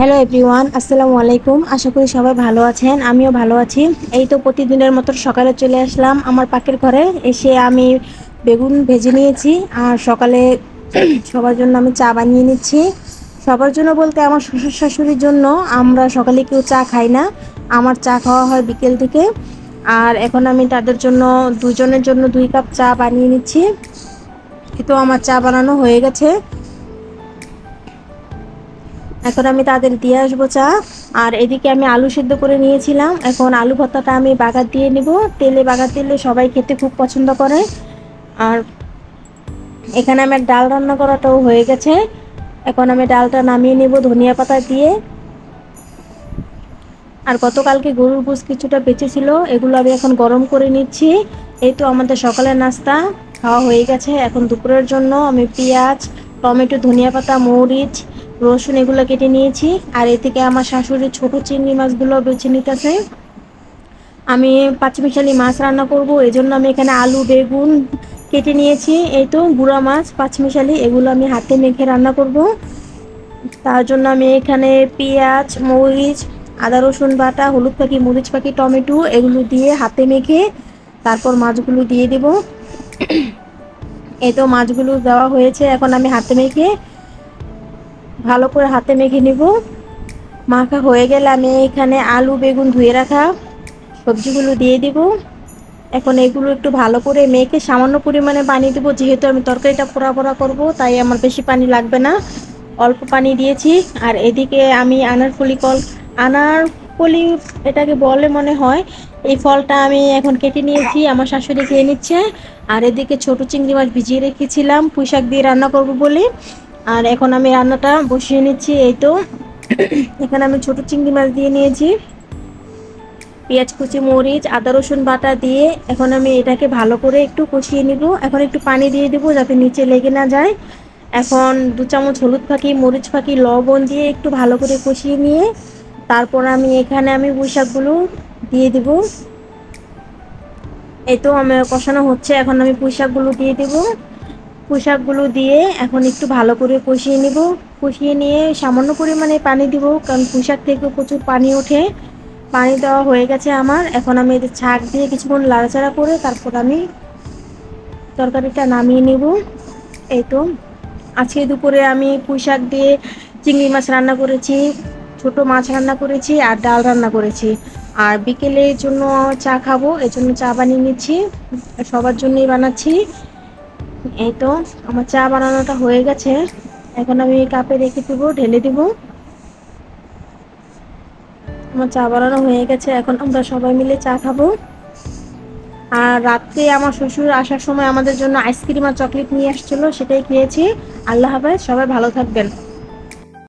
Hello everyone, আসসালামু আলাইকুম। আশা করি সবাই ভালো আছেন, আমিও ভালো আছি। এই তো প্রতিদিনের মতো সকালে চলে আসলাম আমার পাকের ঘরে। এসে আমি বেগুন ভেজে নিয়েছি আর সকালে সবার জন্য আমি চা বানিয়ে নিচ্ছি। সবার জন্য বলতে আমার শ্বশুর শাশুড়ির জন্য। আমরা সকালে কেউ চা খাই না, আমার চা খাওয়া হয় বিকেল থেকে। আর এখন আমি তাদের জন্য দুজনের জন্য 2 কাপ চা বানিয়ে নিচ্ছি। এই তো আমার চা বানানো হয়ে গেছে। এখন আমি তাদের দিয়ে আসবো চা। আর এদিকে আমি আলু সিদ্ধ করে নিয়েছিলাম, এখন আলু ভর্তাটা আমি বাগার দিয়ে নিব। তেলে বাগার দিলে সবাই খেতে খুব পছন্দ করে। আর এখানে আমার ডাল রান্না করাটাও হয়ে গেছে। এখন আমি ডালটা নামিয়ে নেব ধনিয়া পাতা দিয়ে। আর গতকালকে গরুর গোশত কিছুটা বেঁচে ছিল, এগুলো আমি এখন গরম করে নিচ্ছি। এই তো আমাদের সকালের নাস্তা খাওয়া হয়ে গেছে। এখন দুপুরের জন্য আমি পেঁয়াজ, টমেটো, ধনিয়া পাতা, মরিচ, রসুন এগুলো কেটে নিয়েছি। আর এদিকে আমার শাশুড়ি ছোট চিংড়ি মাছগুলো বেছে নিতেছে। আমি পাঁচমিশালি মাছ রান্না করব, এই জন্য আমি এখানে আলু বেগুন কেটে নিয়েছি। এই তো গুঁড়া মাছ পাঁচমিশালি, এগুলো আমি হাতে মেখে রান্না করব। তার জন্য আমি এখানে পেঁয়াজ, মরিচ, আদা রসুন বাটা, হলুদ পাখি, মরিচ পাখি, টমেটো এগুলো দিয়ে হাতে মেখে তারপর মাছগুলো দিয়ে দেব। এই তো মাছগুলো দেওয়া হয়েছে, এখন আমি হাতে মেখে ভালো করে হাতে মেখে নিব। মাখা হয়ে গেলে আমি এখানে আলু বেগুন ধুয়ে রাখা সবজিগুলো দিয়ে দিব। এখন এগুলো একটু ভালো করে মেখে সামান্য পরিমাণে পানি দেবো, যেহেতু আমি তরকারিটা পোড়া পোড়া করবো, তাই আমার বেশি পানি লাগবে না, অল্প পানি দিয়েছি। আর এদিকে আমি আনারকলি এটাকে বলে মনে হয়, এই ফলটা আমি এখন কেটে নিয়েছি, আমার শাশুড়ি খেয়ে নিচ্ছে। আর এদিকে ছোট চিংড়ি মাছ ভিজিয়ে রেখেছিলাম পুঁইশাক দিয়ে রান্না করব বলে। আর এখন আমি রান্নাটা বসিয়ে নিচ্ছি। এই তো এখানে আমি ছোট চিংড়ি মাছ দিয়ে নিয়েছি, পেঁয়াজ কুচি, মরিচ, আদা রসুন বাটা দিয়ে এখন আমি এটাকে ভালো করে একটু কষিয়ে নিব। এখন একটু পানি দিয়ে দেব যাতে নিচে লেগে না যায়। এখন 2 চামচ হলুদ ফাঁকি, মরিচ ফাঁকি, লবণ দিয়ে একটু ভালো করে কষিয়ে নিয়ে তারপর আমি এখানে পুঁই শাকগুলো দিয়ে দেব। এই তো আমার কষানো হচ্ছে, এখন আমি পুঁই শাকগুলো দিয়ে দেব। পুঁই শাকগুলো দিয়ে এখন একটু ভালো করে কষিয়ে নিব। কষিয়ে নিয়ে সামান্য পরিমাণে পানি দিব, কারণ পুঁই শাক থেকে প্রচুর পানি ওঠে। পানি দেওয়া হয়ে গেছে আমার। এখন আমি এদের ছাঁক দিয়ে কিছুক্ষণ লাড়াচাড়া করে তারপর আমি তরকারিটা নামিয়ে নেব। এই তো আজকে দুপুরে আমি পুঁই শাক দিয়ে চিংড়ি মাছ রান্না করেছি, ছোট মাছ রান্না করেছি আর ডাল রান্না করেছি। আর বিকেলের জন্য চা খাবো, এই জন্য চা বানিয়ে নিচ্ছি, সবার জন্যই বানাচ্ছি। এই তো আমার চা বানানোটা হয়ে গেছে, এখন আমি কাপে রেখে দেবো, ঢেলে দিব। আমার চা বানানো হয়ে গেছে, এখন আমরা সবাই মিলে চা খাবো। আর রাত্রে আমার শ্বশুর আসার সময় আমাদের জন্য আইসক্রিম আর চকলেট নিয়ে আসছিল, সেটাই খেয়েছি। আল্লাহ হাফেজ, সবাই ভালো থাকবেন।